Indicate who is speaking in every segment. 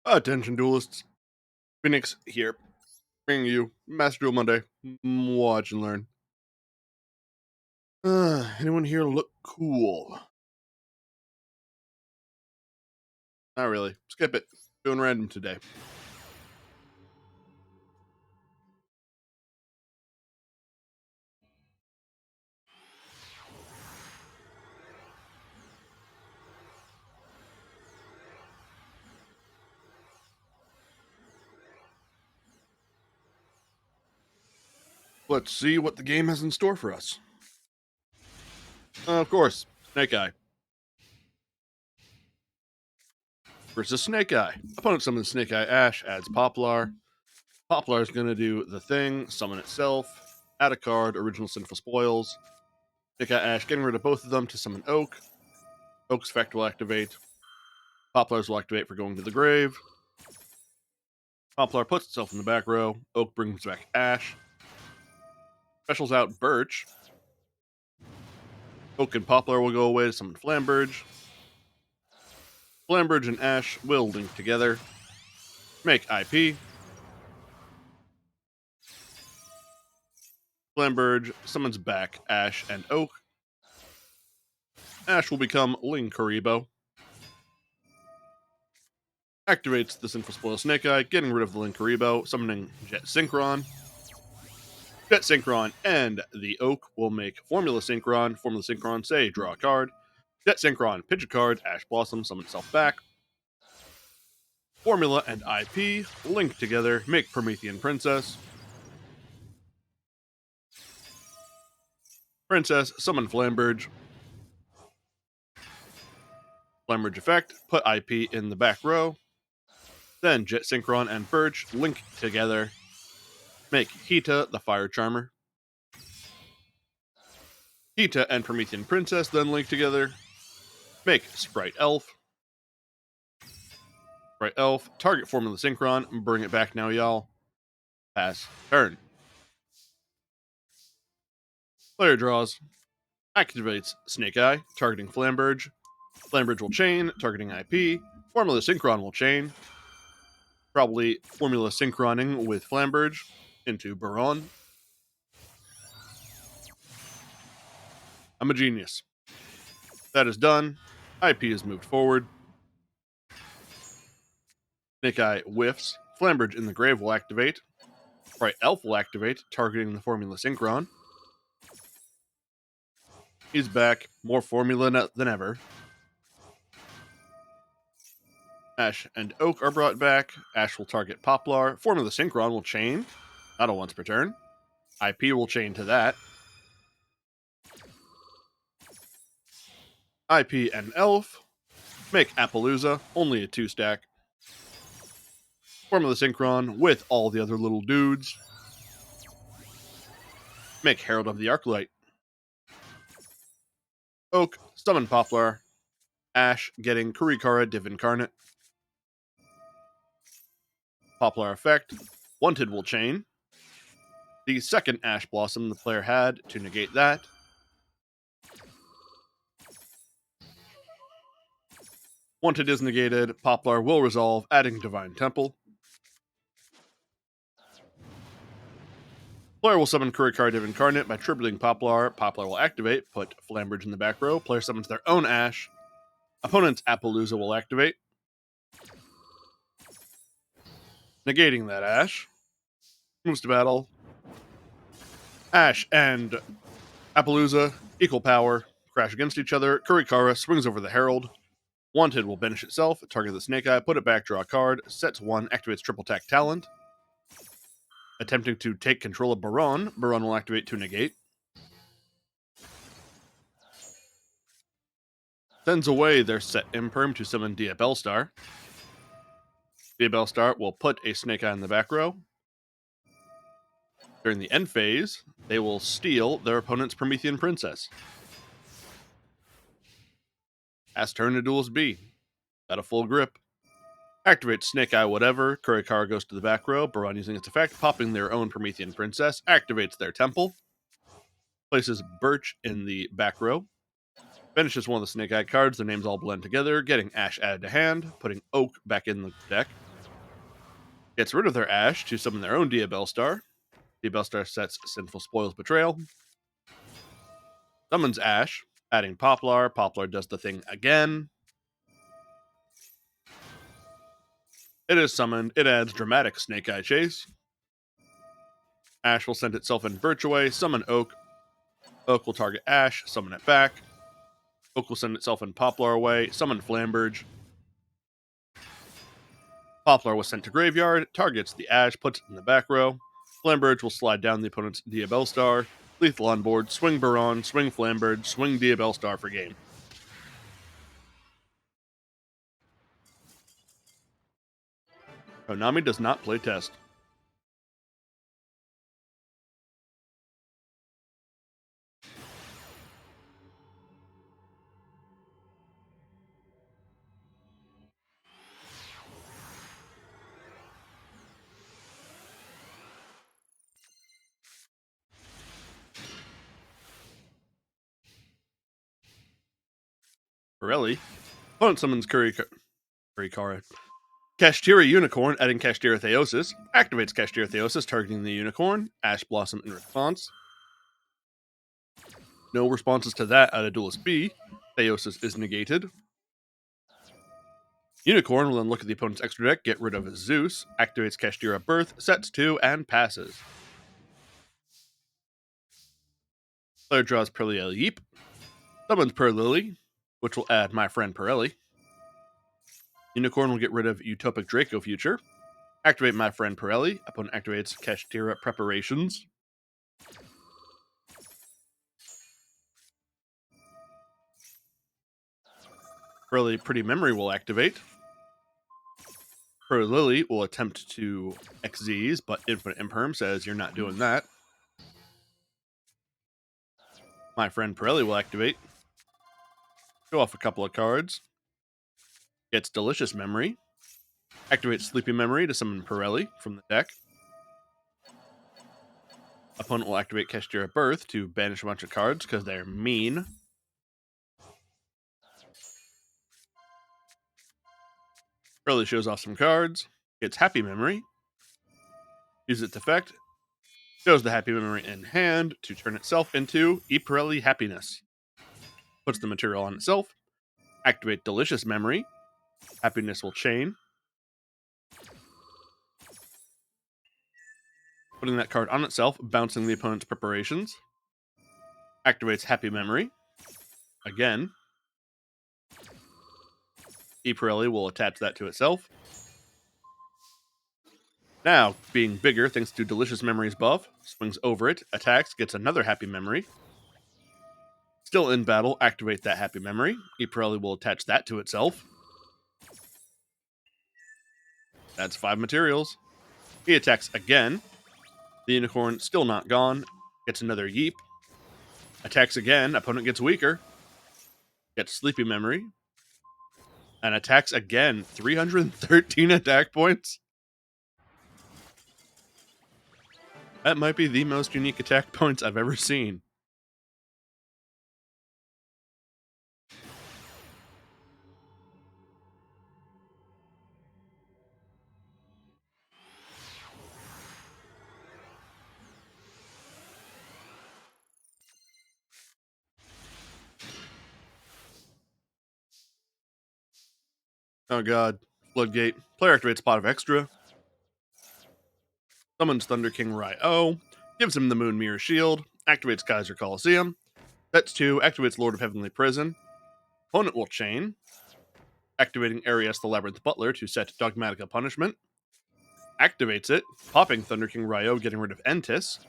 Speaker 1: Attention duelists, Phoenix here, bringing you Master Duel Monday. Watch and learn. Anyone here look cool? Not really. Skip it. Doing random today. Let's see what the game has in store for us. Of course, Snake Eye versus Snake Eye. Opponent summons Snake Eye Ash, adds Poplar. Poplar is going to do the thing, summon itself, add a card, original Sinful Spoils. Snake Eye Ash getting rid of both of them to summon Oak. Oak's effect will activate. Poplar's will activate for going to the grave. Poplar puts itself in the back row. Oak brings back Ash. Specials out Birch. Oak and Poplar will go away to summon Flamberge. Flamberge and Ash will link together. Make IP. Flamberge summons back Ash and Oak. Ash will become Linkuriboh. Activates the Sinful Spoil Snake Eye, getting rid of the Linkuriboh, summoning Jet Synchron. Jet Synchron and the Oak will make Formula Synchron. Formula Synchron say draw a card. Jet Synchron pitch a card. Ash Blossom summon itself back. Formula and IP link together, make Promethean Princess. Princess summon Flamberge. Flamberge effect, put IP in the back row. Then Jet Synchron and Birch link together, make Hita the Fire Charmer. Hita and Promethean Princess then link together, make Sprite Elf. Sprite Elf, target Formula Synchron, bring it back now, y'all. Pass turn. Player draws, activates Snake Eye, targeting Flamberge. Flamberge will chain, targeting IP. Formula Synchron will chain. Probably Formula Synchroning with Flamberge into Baron. I'm a genius. That is done. IP is moved forward. Snake Eye whiffs. Flamberge in the grave will activate. Sprite Elf will activate, targeting the Formula Synchron. He's back. More Formula than ever. Ash and Oak are brought back. Ash will target Poplar. Formula Synchron will chain. Not a once per turn. IP will chain to that. IP and Elf make Appaloosa, only a 2-stack. Formula Synchron with all the other little dudes. Make Herald of the Arclight. Oak, summon Poplar. Ash getting Kurikara Div Incarnate. Poplar effect. Wanted will chain. The second Ash Blossom the player had to negate that. Wanted is negated. Poplar will resolve, adding Divine Temple. Player will summon Kurikara Div Incarnate by tripling Poplar. Poplar will activate, put Flamberge in the back row. Player summons their own Ash. Opponent's Appaloosa will activate, negating that Ash. Moves to battle. Ash and Appaloosa, equal power, crash against each other. Kurikara swings over the Herald. Wanted will banish itself, target the Snake Eye, put it back, draw a card, sets 1, activates Triple Attack Talent. Attempting to take control of Baron, Baron will activate to negate. Sends away their set Imperm to summon Dia Bellstar. Dia Bellstar will put a Snake Eye in the back row. During the end phase, they will steal their opponent's Promethean Princess. As turn to Duelist B. Got a full grip. Activate Snake Eye whatever. Kurikara goes to the back row. Baron using its effect, popping their own Promethean Princess. Activates their temple. Places Birch in the back row. Finishes one of the Snake Eye cards, their names all blend together, getting Ash added to hand, putting Oak back in the deck. Gets rid of their Ash to summon their own Diabell Star. Diabell Star sets Sinful Spoils Betrayal. Summons Ash, adding Poplar. Poplar does the thing again. It is summoned. It adds Dramatic Snake Eye Chase. Ash will send itself in Virtueway, summon Oak. Oak will target Ash, summon it back. Oak will send itself in Poplar away, summon Flamberge. Poplar was sent to Graveyard, targets the Ash, puts it in the back row. Flamberge will slide down the opponent's Diabell Star. Lethal on board, swing Baron, swing Flamberge, swing Diabell Star for game. Konami does not play test. Pirelli. Opponent summons Kurikara. Kashtira Unicorn, adding Kashtira Theosis. Activates Kashtira Theosis, targeting the Unicorn. Ash Blossom in response. No responses to that out of Duelist B. Theosis is negated. Unicorn will then look at the opponent's extra deck, get rid of Zeus, activates Kashtira Birth, sets 2, and passes. Player draws Pirelli Yeep. Summons Pirelli, which will add My Friend Pirelli. Unicorn will get rid of Utopic Draco Future. Activate My Friend Pirelli. Opponent activates Kashtira Preparations. Pirelli Pretty Memory will activate. Pirelli will attempt to XZs, but Infinite Imperm says you're not doing that. My Friend Pirelli will activate. Show off a couple of cards. Gets Delicious Memory. Activates Sleepy Memory to summon Pirelli from the deck. Opponent will activate Kashtira Birth to banish a bunch of cards because they're mean. Pirelli shows off some cards. Gets Happy Memory. Uses its effect. Shows the Happy Memory in hand to turn itself into Pirelli Happiness. Puts the material on itself. Activate Delicious Memory. Happiness will chain. Putting that card on itself, bouncing the opponent's preparations. Activates Happy Memory. Again. Pirelli will attach that to itself. Now, being bigger thanks to Delicious Memory's buff, swings over it, attacks, gets another Happy Memory. Still in battle, activate that Happy Memory. Pirelli will attach that to itself. That's 5 materials. He attacks again. The Unicorn still not gone. Gets another Yeep. Attacks again. Opponent gets weaker. Gets Sleepy Memory. And attacks again. 313 attack points. That might be the most unique attack points I've ever seen. Oh god. Floodgate. Player activates Pot of Extra. Summons Thunder King Ryo. Gives him the Moon Mirror Shield. Activates Kaiser Coliseum. Sets 2. Activates Lord of Heavenly Prison. Opponent will chain. Activating Arias the Labyrinth Butler to set Dogmatica Punishment. Activates it. Popping Thunder King Ryo, getting rid of Entis.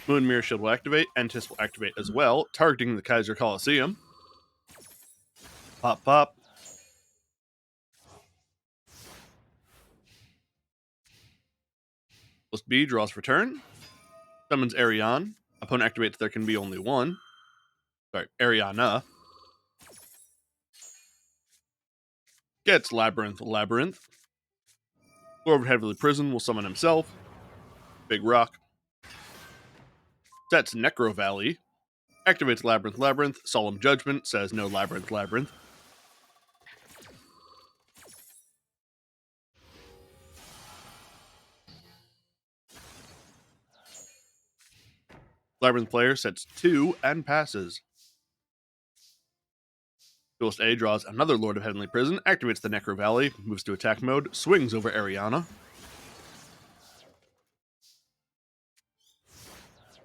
Speaker 1: Moon Mirror Shield will activate. Entis will activate as well, targeting the Kaiser Coliseum. Pop, pop. List B draws for turn. Summons Ariane. Opponent activates there can be only one. Sorry, Ariana. Gets Labyrinth. Lord of Heavenly Prison will summon himself. Big Rock. Sets Necro Valley. Activates Labyrinth Labyrinth. Solemn Judgment says no Labyrinth Labyrinth. Labyrinth player sets 2 and passes. Duelist A draws another Lord of Heavenly Prison, activates the Necro Valley, moves to attack mode, swings over Ariana.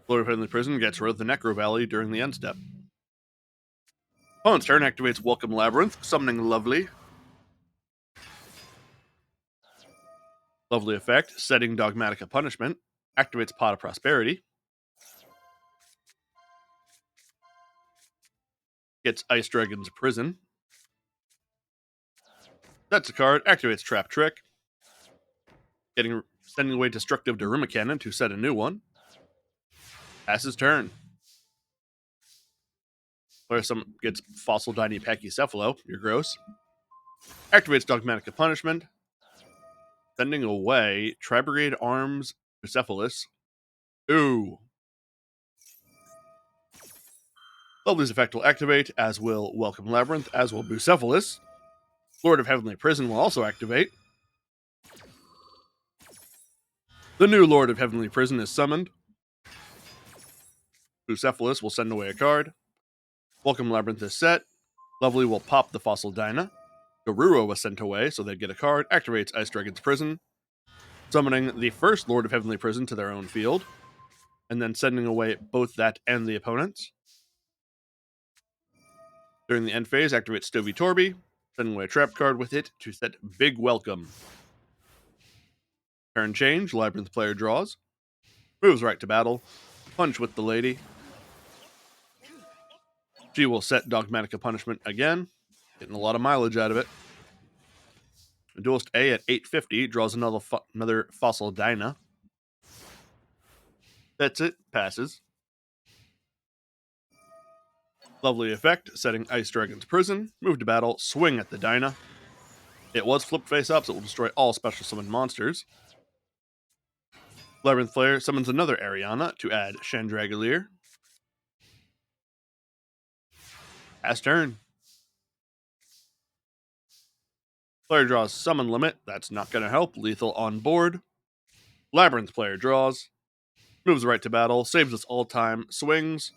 Speaker 1: Lord of Heavenly Prison gets rid of the Necro Valley during the end step. Opponent's turn activates Welcome Labyrinth, summoning Lovely. Lovely effect, setting Dogmatica Punishment, activates Pot of Prosperity. Gets Ice Dragon's Prison. Sets a card, activates Trap Trick. Sending away Destructive Daruma Cannon to set a new one. Passes turn. Player gets Fossil Diny Pachycephalo. You're gross. Activates Dogmatica Punishment. Sending away Tribrigade Arms Bucephalus. Ooh. Lovely's effect will activate, as will Welcome Labyrinth, as will Bucephalus. Lord of Heavenly Prison will also activate. The new Lord of Heavenly Prison is summoned. Bucephalus will send away a card. Welcome Labyrinth is set. Lovely will pop the Fossil Dyna. Garura was sent away, so they get a card. Activates Ice Dragon's Prison. Summoning the first Lord of Heavenly Prison to their own field. And then sending away both that and the opponents. During the end phase, activate Stovey Torby. Sending away a trap card with it to set Big Welcome. Turn change, Labyrinth player draws. Moves right to battle. Punch with the lady. She will set Dogmatica Punishment again. Getting a lot of mileage out of it. Duelist A at 850 draws another Fossil Dyna. That's it. Passes. Lovely effect, setting Ice Dragon's Prison. Move to battle. Swing at the Dyna. It was flipped face up, so it will destroy all special summoned monsters. Labyrinth player summons another Ariana to add Chandragolier. Pass turn. Player draws Summon Limit. That's not going to help. Lethal on board. Labyrinth player draws. Moves right to battle. Saves us all time. Swings.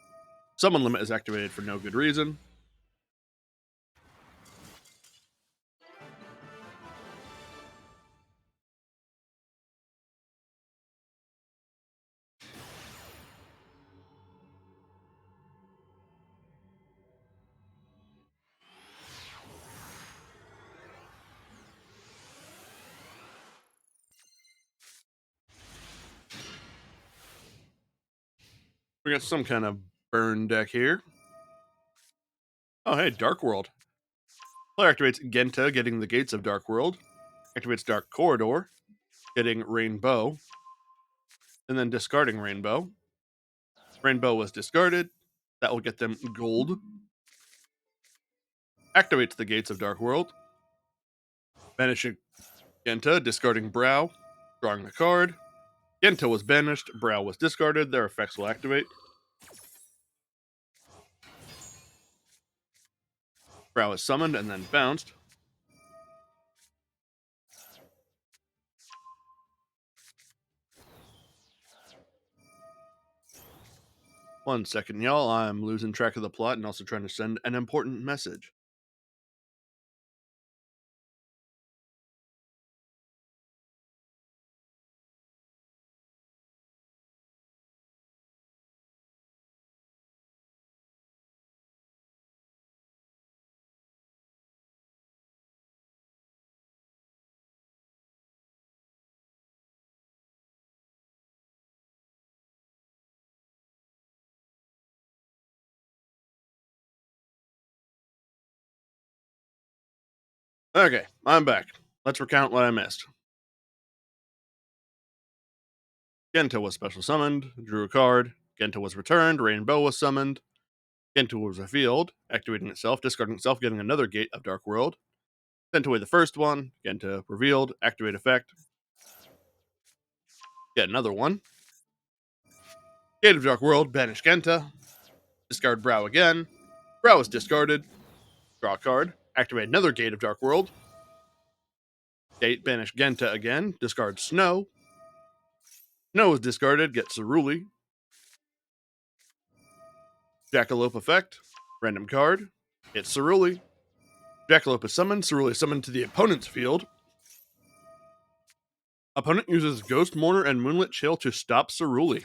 Speaker 1: Summon Limit is activated for no good reason. We got some kind of burn deck here. Oh, hey, Dark World. Player activates Genta, getting the Gates of Dark World. Activates Dark Corridor, getting Rainbow. And then discarding Rainbow. Rainbow was discarded. That will get them gold. Activates the Gates of Dark World. Banishing Genta, discarding Brow. Drawing the card. Genta was banished. Brow was discarded. Their effects will activate. Brow is summoned and then bounced. One second, y'all. I'm losing track of the plot and also trying to send an important message. Okay, I'm back. Let's recount what I missed. Genta was special summoned, drew a card. Genta was returned, Rainbow was summoned. Genta was revealed, activating itself, discarding itself, getting another Gate of Dark World. Sent away the first one. Genta revealed, activate effect. Get another one. Gate of Dark World, banish Genta. Discard Brow again. Brow is discarded. Draw a card. Activate another Gate of Dark World. Gate, banish Genta again. Discard Snow. Snow is discarded. Get Ceruli. Jackalope effect. Random card. Get Ceruli. Jackalope is summoned. Ceruli is summoned to the opponent's field. Opponent uses Ghost Mourner and Moonlit Chill to stop Ceruli.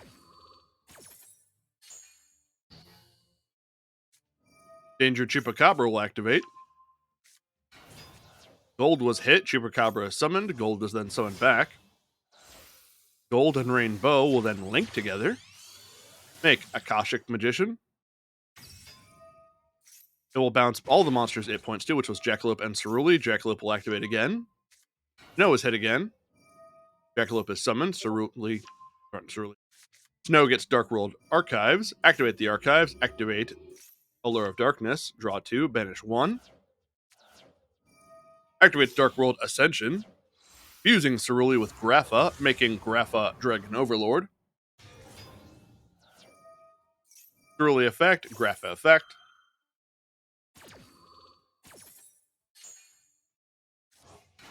Speaker 1: Danger Chupacabra will activate. Gold was hit. Chupacabra is summoned. Gold is then summoned back. Gold and Rainbow will then link together. Make Akashic Magician. It will bounce all the monsters it points to, which was Jackalope and Ceruli. Jackalope will activate again. Snow is hit again. Jackalope is summoned. Ceruli. Snow gets Dark World Archives. Activate the Archives. Activate Allure of Darkness. Draw 2. Banish 1. Activate Dark World Ascension. Fusing Ceruli with Grapha, making Grapha Dragon Overlord. Ceruli effect. Grapha effect.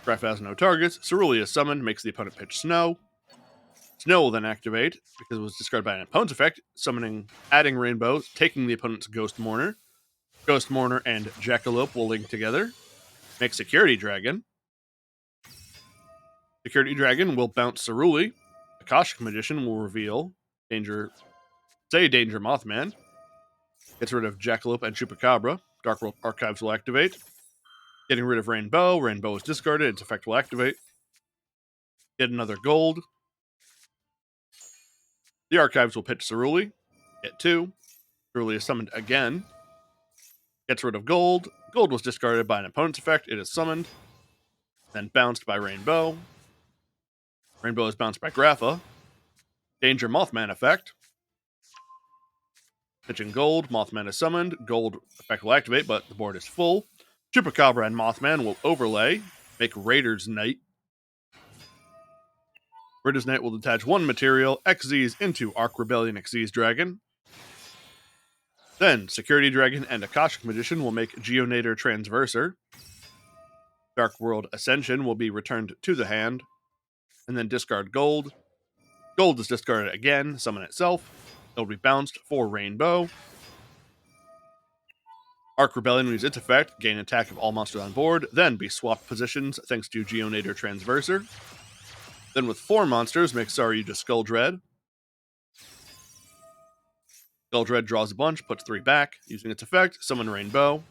Speaker 1: Grapha has no targets. Ceruli is summoned, makes the opponent pitch Snow. Snow will then activate, because it was discarded by an opponent's effect, summoning, adding Rainbow, taking the opponent's Ghost Mourner. Ghost Mourner and Jackalope will link together. Make Security Dragon. Security Dragon will bounce Ceruli. Akashic Magician will reveal Danger Mothman. Gets rid of Jackalope and Chupacabra. Dark World Archives will activate. Getting rid of Rainbow. Rainbow is discarded. Its effect will activate. Get another gold. The Archives will pitch Ceruli. Get 2. Ceruli is summoned again. Gets rid of gold. Gold was discarded by an opponent's effect. It is summoned. Then bounced by Rainbow. Rainbow is bounced by Grapha. Danger Mothman effect. Pitching gold. Mothman is summoned. Gold effect will activate, but the board is full. Chupacabra and Mothman will overlay. Make Raider's Knight. Raider's Knight will detach one material, Xyz into Arc Rebellion Xyz Dragon. Then, Security Dragon and Akashic Magician will make Geonator Transverser. Dark World Ascension will be returned to the hand. And then discard gold. Gold is discarded again, summon itself. It will be bounced for Rainbow. Arc Rebellion will use its effect, gain attack of all monsters on board, then be swapped positions thanks to Geonator Transverser. Then with 4 monsters, make Saryuja Skull Dread. Skull Dread draws a bunch, puts 3 back. Using its effect, summon Rainbow.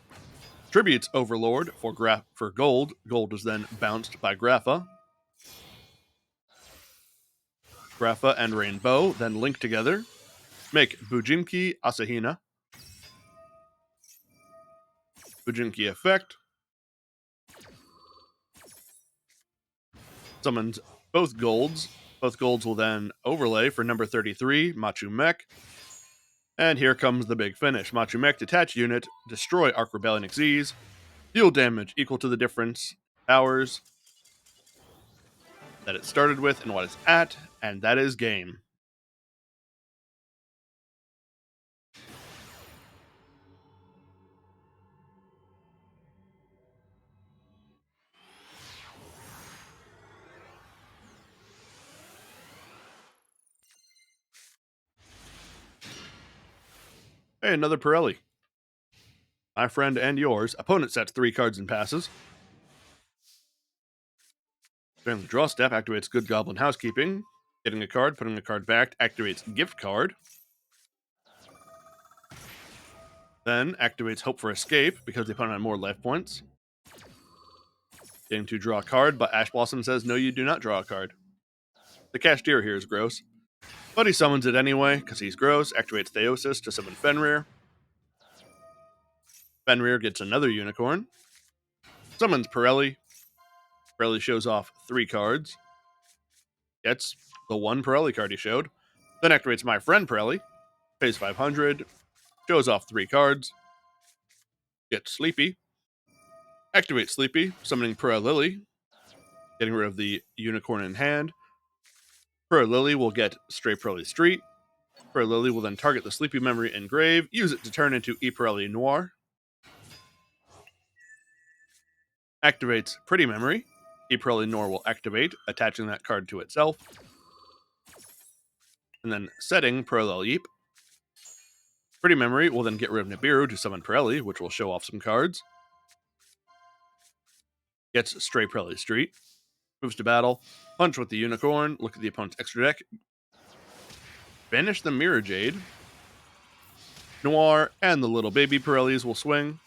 Speaker 1: Tributes Overlord for gold. Gold is then bounced by Grapha. Grapha and Rainbow then link together. Make Bujinki Asahina. Bujinki effect. Summons both golds. Both golds will then overlay for number 33, Machu Mech. And here comes the big finish. Machu Mech detach unit, destroy Arc Rebellion Xyz, deal damage equal to the difference powers that it started with and what it's at, and that is game. Hey, another Pirelli. My friend and yours. Opponent sets 3 cards and passes. During the draw step, activates Good Goblin Housekeeping. Getting a card, putting a card back, activates Gift Card. Then activates Hope for Escape because the opponent had more life points. Getting to draw a card, but Ash Blossom says, no, you do not draw a card. The Cashier here is gross. But he summons it anyway, because he's gross. Activates Theosis to summon Fenrir. Fenrir gets another unicorn. Summons Pirelli. Pirelli shows off 3 cards. Gets the 1 Pirelli card he showed. Then activates My Friend Pirelli. Pays 500. Shows off 3 cards. Gets Sleepy. Activates Sleepy, summoning Pirelli. Getting rid of the unicorn in hand. Pirelli will get Stray Pirelli Street. Prayer Lily will then target the sleepy memory in grave, use it to turn into Pirelli Noir. Activates Pretty Memory. Pirelli Noir will activate, attaching that card to itself. And then setting Pirelli Yeep. Pretty Memory will then get rid of Nibiru to summon Pirelli, which will show off some cards. Gets Stray Pirelli Street. Moves to battle. Punch with the Unicorn. Look at the opponent's extra deck. Banish the Mirror Jade. Noir and the little baby Pirellis will swing.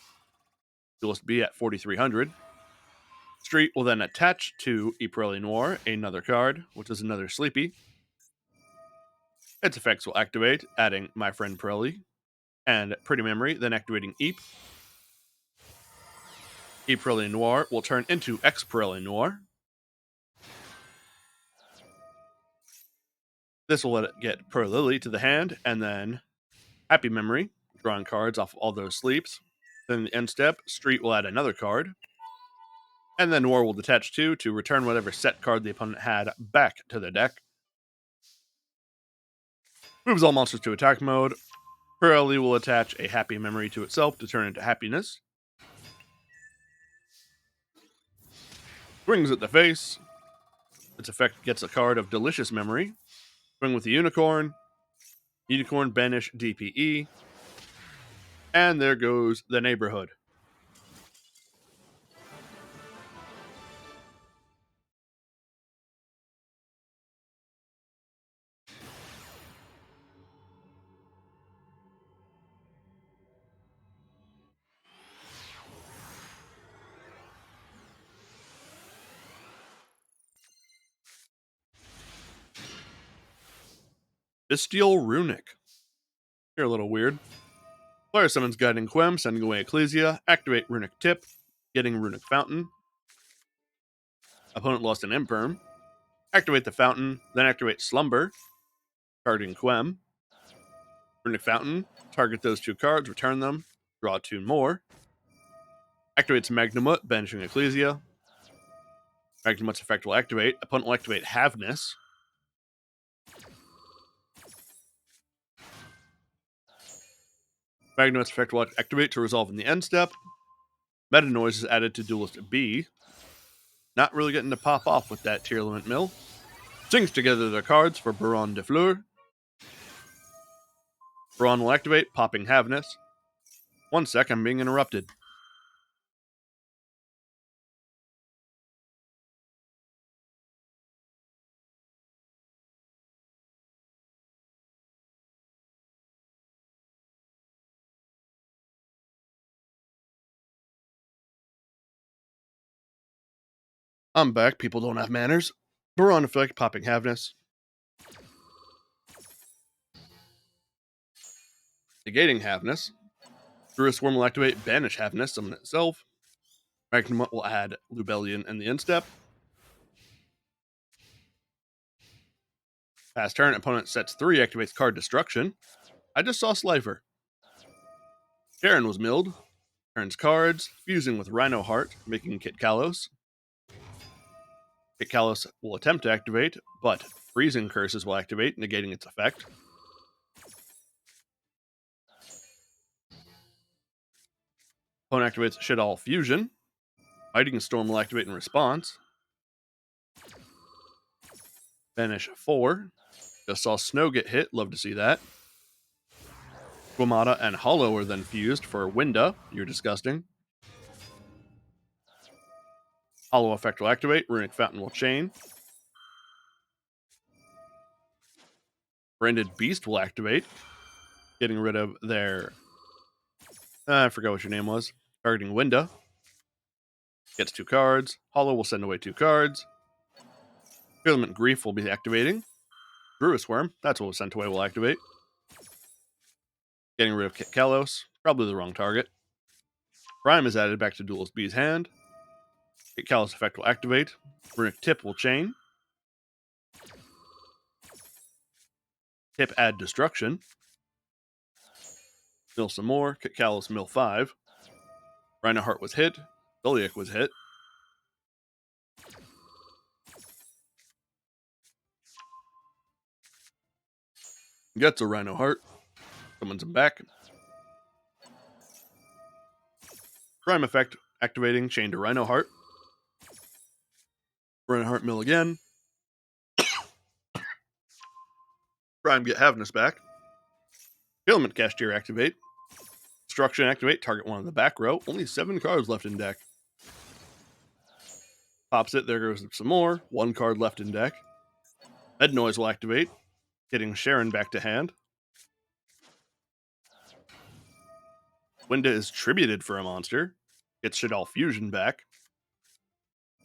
Speaker 1: Duelist B at 4,300. Street will then attach to Pirelli Noir another card, which is another Sleepy. Its effects will activate, adding My Friend Pirelli and Pretty Memory, then activating Eep. Pirelli Noir will turn into X Pirelli Noir. This will let it get Per Lily to the hand, and then Happy Memory, drawing cards off all those sleeps. Then the end step, Street will add another card. And then Noir will detach two to return whatever set card the opponent had back to the deck. Moves all monsters to attack mode. Pirelli will attach a Happy Memory to itself to turn into Happiness. Swings at the face. Its effect gets a card of Delicious Memory. Swing with the Unicorn. Unicorn banish DPE. And there goes the Neighborhood. Bestial Runic. You're a little weird. Player summons Guiding Quem, sending away Ecclesia. Activate Runic Tip, getting Runic Fountain. Opponent lost an Imperm. Activate the Fountain, then activate Slumber, targeting Quem. Runic Fountain, target those two cards, return them, draw two more. Activates Magnamut, banishing Ecclesia. Magnamut's effect will activate. Opponent will activate Havness. Magnamut's effect will activate to resolve in the end step. Meta Noise is added to Duelist B. Not really getting to pop off with that Tier Limit Mill. Sings together their cards for Baron de Fleur. Baron will activate, popping Havness. 1 sec, I'm being interrupted. I'm back, people don't have manners. Baron effect, popping Havness. Negating Havness. Druid Swarm will activate, banish Havness, summon itself. Magnamut will add Lubellion in the end step. Pass turn, opponent sets 3, activates card destruction. I just saw Slifer. Garen was milled. Turns cards, fusing with Rhino Heart, making Kit Kalos. Kit Kalos will attempt to activate, but Freezing Curses will activate, negating its effect. Opponent activates Shadal Fusion. Fighting Storm will activate in response. Banish 4. Just saw Snow get hit, love to see that. Guamata and Hollow are then fused for Winda, you're disgusting. Hollow effect will activate, Runic Fountain will chain. Branded Beast will activate, getting rid of their... I forgot what your name was. Targeting Winda. Gets 2 cards. Hollow will send away 2 cards. Filament Grief will be activating. Druid Swarm, that's what was sent away, will activate. Getting rid of Kit Kalos, probably the wrong target. Prime is added back to Duelist B's hand. Kit Kalos effect will activate. Runic Tip will chain. Tip add Destruction. Mill some more. Kit Kalos mill 5. Rhinoheart was hit. Goliath was hit. Gets a Rhino Heart. Summons him back. Prime effect activating, chain to Rhino Heart. Rhino Heart mill again. Prime get Havness back. Filament Cashier activate. Destruction activate, target one on the back row. Only 7 cards left in deck. Pops it, there goes some more. 1 card left in deck. Head Noise will activate, getting Sharon back to hand. Winda is tributed for a monster. Gets Shadal Fusion back.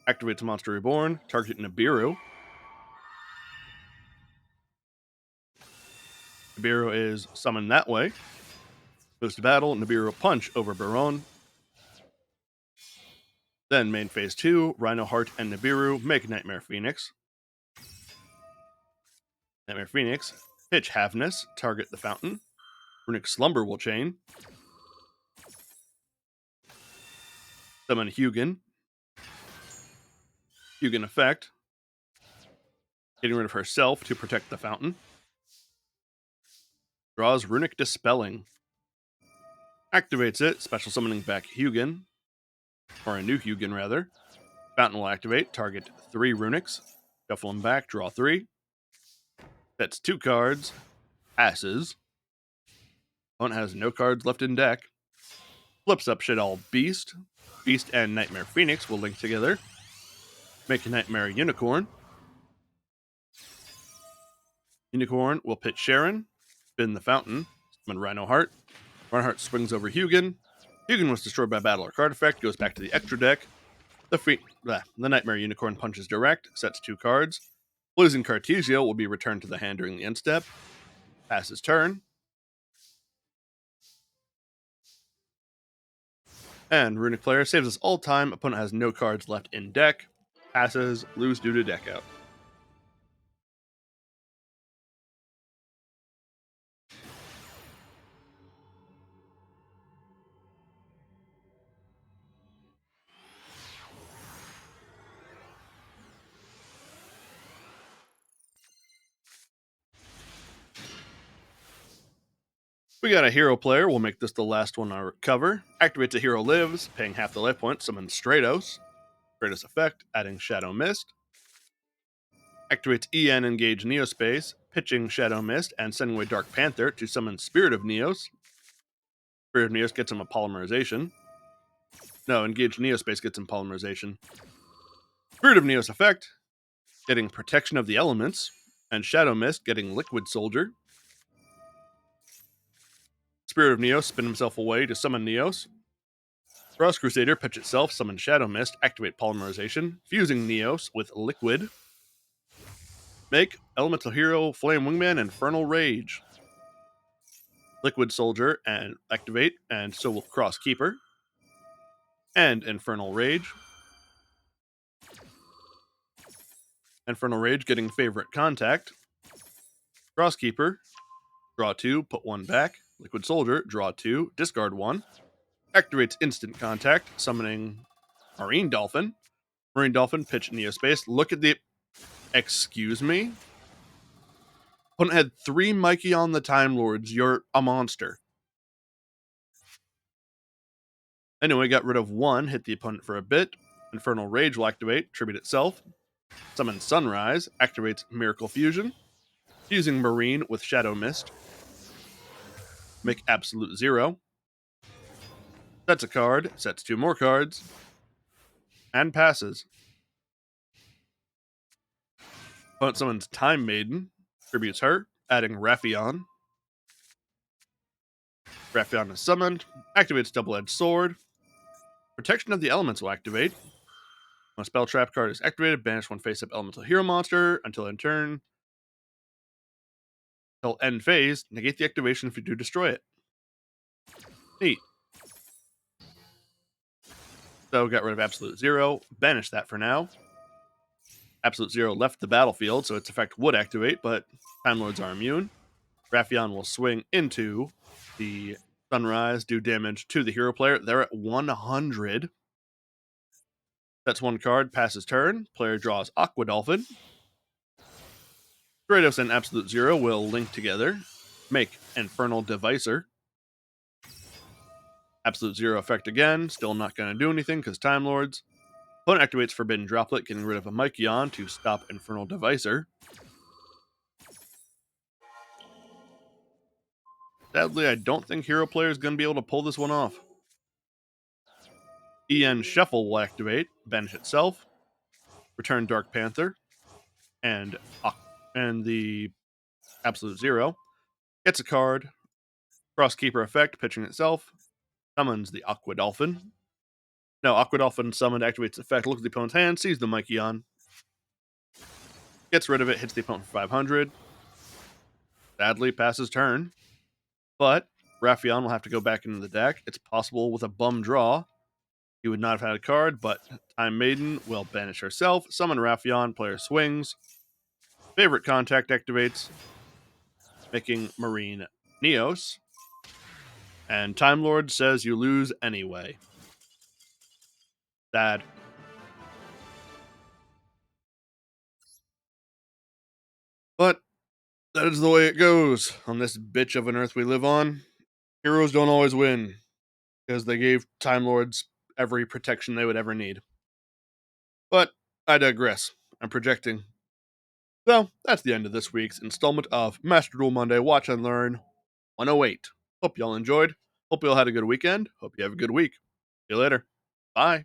Speaker 1: Activates Monster Reborn, target Nibiru. Nibiru is summoned that way. Goes to battle, Nibiru Punch over Baron. Then main phase 2, Rhino Heart and Nibiru make Nightmare Phoenix. Nightmare Phoenix, pitch Havness, target the fountain. Runic Slumber will chain. Summon Hugin. Hugin effect. Getting rid of herself to protect the fountain. Draws Runic Dispelling. Activates it, special summoning back Hugin. Or a new Hugin, rather. Fountain will activate, target 3 Runics. Shuffle them back, draw 3. That's 2 cards. Passes. Opponent has no cards left in deck. Flips up Shadal Beast. Beast and Nightmare Phoenix will link together. Make a Nightmare Unicorn. Unicorn will pitch Sharon. Spin the fountain. Summon Rhino Heart. Rhino Heart swings over Hugin. Hugin was destroyed by battle or card effect. Goes back to the extra deck. The Nightmare Unicorn punches direct. Sets 2 cards. Losing Cartesio will be returned to the hand during the end step. Passes turn. And Runic Player saves us all time. Opponent has no cards left in deck. Passes, lose due to deck out. We got a hero player. We'll make this the last one I cover. Activates a hero lives, paying half the life points. Summon Stratos. Stratos effect, adding Shadow Mist. Activates EN Engage Neospace, pitching Shadow Mist and sending away Dark Panther to summon Spirit of Neos. Spirit of Neos gets him a Polymerization. No, Engage Neospace gets him Polymerization. Spirit of Neos effect, getting Protection of the Elements, and Shadow Mist getting Liquid Soldier. Spirit of Neos spin himself away to summon Neos. Frost Crusader pitch itself, summon Shadow Mist, activate Polymerization, fusing Neos with Liquid. Make Elemental Hero, Flame Wingman, Infernal Rage. Liquid Soldier and activate, and so will Cross Keeper. And Infernal Rage. Infernal Rage getting Favorite Contact. Cross Keeper, draw 2, put 1 back. Liquid Soldier, draw 2, discard 1. Activates Instant Contact, summoning Marine Dolphin. Marine Dolphin, pitch Neospace. Look at the... Excuse me? Opponent had 3 Mikey on the Time Lords. You're a monster. Anyway, got rid of 1, hit the opponent for a bit. Infernal Rage will activate, tribute itself. Summon Sunrise, activates Miracle Fusion. Fusing Marine with Shadow Mist. Make Absolute 0. Sets a card, sets 2 more cards. And passes. Opponent summons Time Maiden, tributes her, adding Raphion. Raphion is summoned, activates Double-Edged Sword. Protection of the Elements will activate. When a spell trap card is activated, banish 1 face-up elemental hero monster until end turn. Until end phase, negate the activation if you do destroy it. Neat. So got rid of Absolute 0, banish that for now. Absolute 0 left the battlefield, so its effect would activate, but Time Lords are immune. Raphion will swing into the Sunrise, do damage to the hero player. They're at 100. That's 1 card, passes turn. Player draws Aqua Dolphin. Stratos and Absolute 0 will link together. make Infernal Devicer. Absolute Zero effect again. Still not going to do anything because Time Lords. Opponent activates Forbidden Droplet, getting rid of a Mykion to stop Infernal Devicer. Sadly, I don't think Hero Player is going to be able to pull this one off. EN Shuffle will activate, banish itself, return Dark Panther, and the Absolute Zero. Gets a card, Crosskeeper effect, pitching itself, summons the Aqua Dolphin. No, Aqua Dolphin summoned activates effect, looks at the opponent's hand, sees the Mykion, gets rid of it, hits the opponent for 500. Sadly, passes turn. But Raffion will have to go back into the deck. It's possible with a bum draw. He would not have had a card, but Time Maiden will banish herself, summon Raffion, player swings. Favorite Contact activates, making Marine Neos. And Time Lord says you lose anyway. Sad. But that is the way it goes on this bitch of an earth we live on. Heroes don't always win because they gave Time Lords every protection they would ever need. But I digress. I'm projecting. So that's the end of this week's installment of Master Duel Monday Watch and Learn 108. Hope y'all enjoyed. Hope y'all had a good weekend. Hope you have a good week. See you later. Bye.